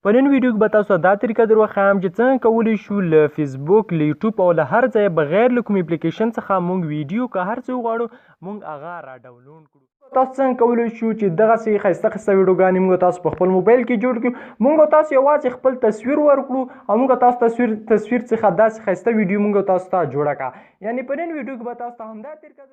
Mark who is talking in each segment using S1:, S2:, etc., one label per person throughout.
S1: په نن ویډیو کې به تاسو ته دا طریقه در وښایم چې څنګه کولی شو له فیسبوک، له یوټیوب او له هر ځایه بغیر له کوم اپلیکیشن څخه موږ ویډیو که هر څه وغواړو موږ هغه را ډاونلوډ کړو. تاسو څنګه کولی شو چې دغسې ښایسته ښایسته ویډیوګانې موږ تاسو په خپل موبایل کې جوړ کړو. موږ تاسو یوازې خپل تصویر ورکړو او موږ تاسو تصویر څخه داسې ښایسته ویډیو موږ تاسو ته جوړه کړه. یعنې په نن ویډیو کې به تاسو ته همدا طریقه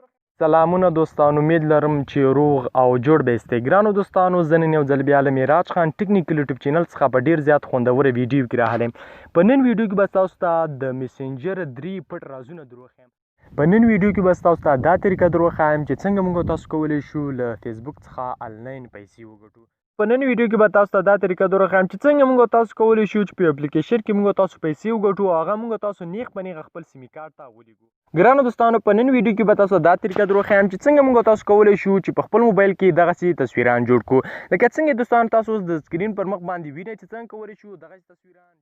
S1: سلامونه دوستانو، امید لرم چې روغ او جوړ به یاستئ. ګرانو دوستانو، زه نن یو ځل بیا له معراج خان ټیکنیکل یوټیوب چینل څخه په ډېر زیات خوندوره ویډیو کې راغلی یم. په نن ویډیو کې به تاسو ته د میسنجر 3 پټ رازونه در وښیم. په نن ویډیو کې به تاسو ته دا طریقه در وښایم چې څنګه موږ تاسو کولی شو له فیسبوک څخه آنلاین پیسې وګټو. په نن ویډیو کې به تاسو ته دا طریقه در وښایم چې څنګه موږ تاسو کولی شو چې په اپلیکیشن کې موږ تاسو پیسې وګټو او هغه موږ تاسو نیغ په نیغه خپل سیمې کارت ته ولیږو. ګرانو دوستانو، په نن ویډیو کې به تاسو دا طریقه در وښایم چې څنګه موږ تاسو کولی شو چې په خپل موبایل کې دغسې تصویران جوړ کړو. لکه څنګه دوستانو تاسو اوس د سکرین پر مخ باندې وینئ چې څنګه کولی شو دغسې تصویران